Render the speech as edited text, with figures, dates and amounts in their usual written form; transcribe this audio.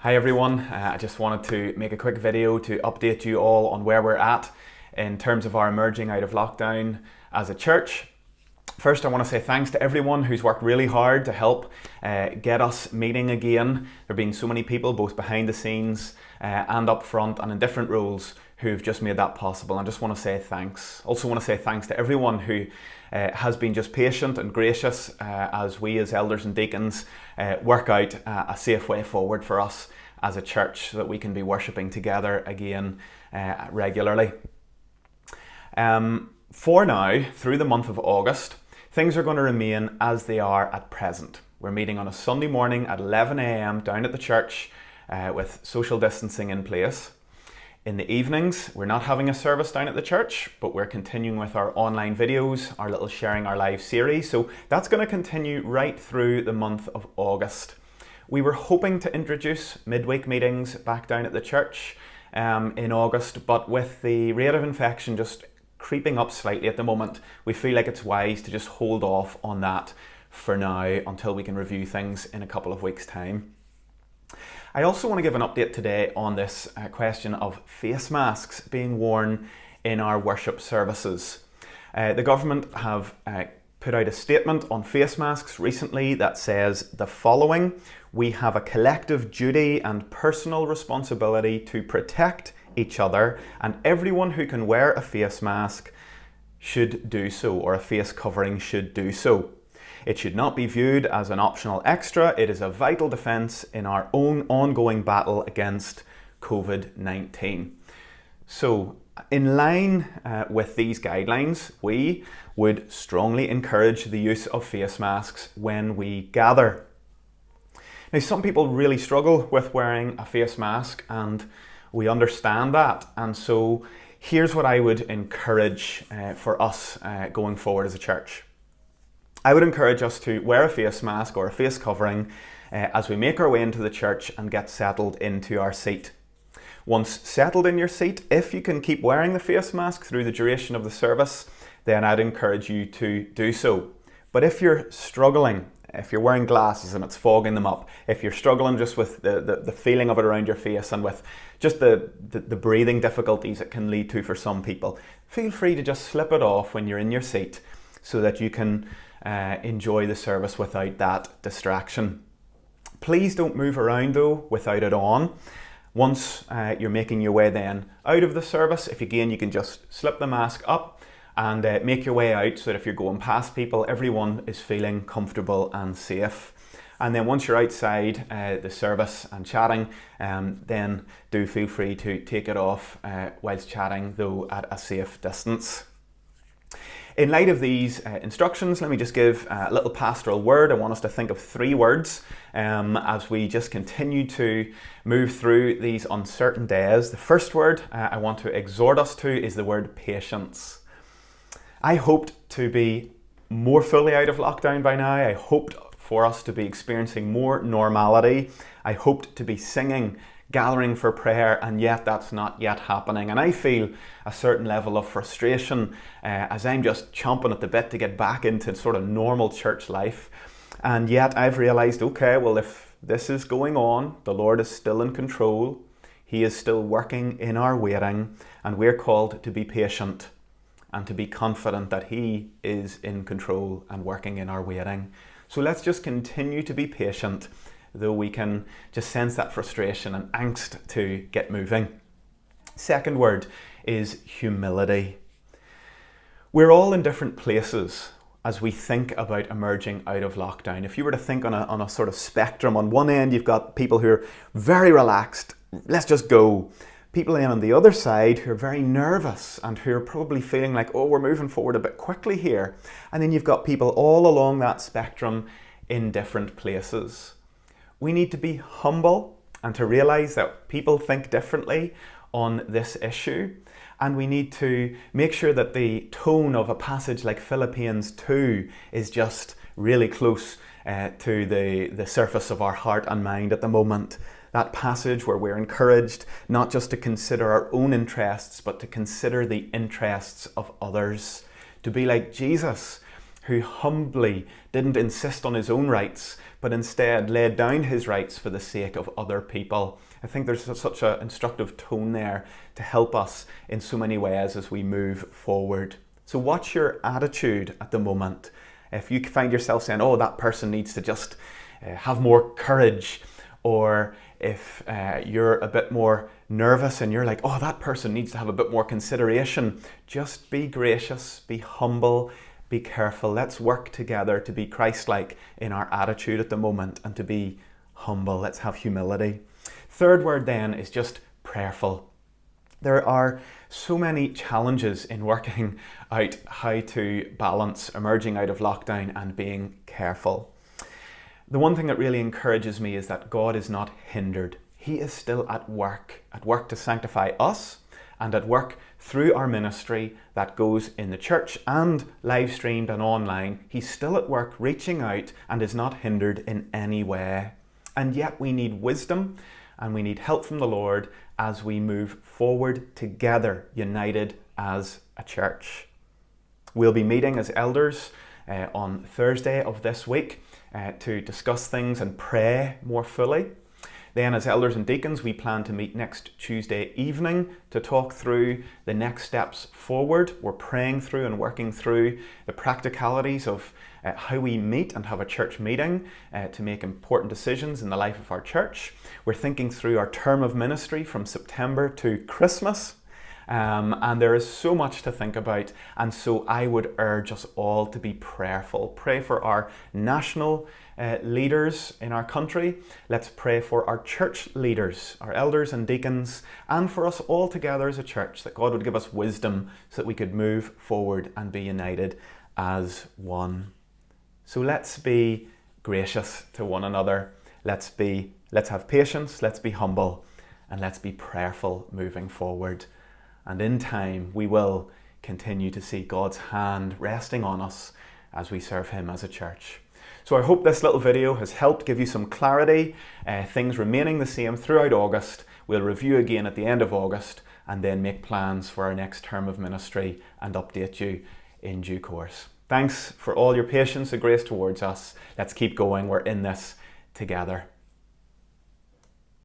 Hi everyone, I just wanted to make a quick video to update you all on where we're at in terms of our emerging out of lockdown as a church. First, I want to say thanks to everyone who's worked really hard to help get us meeting again. There have been so many people, both behind the scenes and up front and in different roles, who've just made that possible. I just want to say thanks. Also want to say thanks to everyone who has been just patient and gracious as we as elders and deacons work out a safe way forward for us as a church so that we can be worshipping together again regularly. For now, through the month of August, things are going to remain as they are at present. We're meeting on a Sunday morning at 11 a.m. down at the church with social distancing in place. In the evenings, we're not having a service down at the church, but we're continuing with our online videos, our little Sharing Our Lives series. So that's going to continue right through the month of August. We were hoping to introduce midweek meetings back down at the church in August, but with the rate of infection just creeping up slightly at the moment, we feel like it's wise to just hold off on that for now until we can review things in a couple of weeks' time. I also want to give an update today on this question of face masks being worn in our worship services. The government have put out a statement on face masks recently that says the following: we have a collective duty and personal responsibility to protect each other, and everyone who can wear a face mask should do so, or a face covering should do so. It should not be viewed as an optional extra. It is a vital defence in our own ongoing battle against COVID-19. So, in line with these guidelines, we would strongly encourage the use of face masks when we gather. Now, some people really struggle with wearing a face mask, and we understand that. And so, here's what I would encourage for us going forward as a church. I would encourage us to wear a face mask or a face covering as we make our way into the church and get settled into our seat. Once settled in your seat, if you can keep wearing the face mask through the duration of the service, then I'd encourage you to do so. But if you're struggling, if you're wearing glasses and it's fogging them up, if you're struggling just with the feeling of it around your face and with just the breathing difficulties it can lead to for some people, feel free to just slip it off when you're in your seat so that you can enjoy the service without that distraction. Please don't move around though without it on. Once you're making your way then out of the service, if again you can just slip the mask up and make your way out so that if you're going past people, everyone is feeling comfortable and safe. And then once you're outside the service and chatting, then do feel free to take it off whilst chatting, though at a safe distance. In light of these instructions, let me just give a little pastoral word. I want us to think of 3 words as we just continue to move through these uncertain days. The first word I want to exhort us to is the word patience. I hoped to be more fully out of lockdown by now. I hoped for us to be experiencing more normality. I hoped to be singing, gathering for prayer, and yet that's not yet happening. And I feel a certain level of frustration as I'm just chomping at the bit to get back into sort of normal church life. And yet I've realised, okay, well, if this is going on, the Lord is still in control. He is still working in our waiting, and we're called to be patient and to be confident that He is in control and working in our waiting. So let's just continue to be patient, though we can just sense that frustration and angst to get moving. Second word is humility. We're all in different places as we think about emerging out of lockdown. If you were to think on a sort of spectrum, on one end you've got people who are very relaxed, let's just go. People then on the other side who are very nervous and who are probably feeling like, oh, we're moving forward a bit quickly here. And then you've got people all along that spectrum in different places. We need to be humble and to realise that people think differently on this issue. And we need to make sure that the tone of a passage like Philippians 2 is just really close to the surface of our heart and mind at the moment. That passage where we're encouraged not just to consider our own interests, but to consider the interests of others. To be like Jesus, who humbly didn't insist on his own rights, but instead laid down his rights for the sake of other people. I think there's such an instructive tone there to help us in so many ways as we move forward. So what's your attitude at the moment? If you find yourself saying, oh, that person needs to just have more courage, or if you're a bit more nervous and you're like, oh, that person needs to have a bit more consideration, just be gracious, be humble, be careful. Let's work together to be Christ-like in our attitude at the moment and to be humble. Let's have humility. Third word then is just prayerful. There are so many challenges in working out how to balance emerging out of lockdown and being careful. The one thing that really encourages me is that God is not hindered. He is still at work to sanctify us and at work through our ministry that goes in the church and live streamed and online. He's still at work reaching out and is not hindered in any way. And yet we need wisdom and we need help from the Lord as we move forward together, united as a church. We'll be meeting as elders on Thursday of this week to discuss things and pray more fully. Then as elders and deacons, we plan to meet next Tuesday evening to talk through the next steps forward. We're praying through and working through the practicalities of how we meet and have a church meeting to make important decisions in the life of our church. We're thinking through our term of ministry from September to Christmas. And there is so much to think about, and so I would urge us all to be prayerful. Pray for our national leaders in our country. Let's pray for our church leaders, our elders and deacons, and for us all together as a church, that God would give us wisdom so that we could move forward and be united as one. So let's be gracious to one another. Let's have patience, let's be humble, and let's be prayerful moving forward. And in time, we will continue to see God's hand resting on us as we serve Him as a church. So I hope this little video has helped give you some clarity, things remaining the same throughout August. We'll review again at the end of August and then make plans for our next term of ministry and update you in due course. Thanks for all your patience and grace towards us. Let's keep going. We're in this together.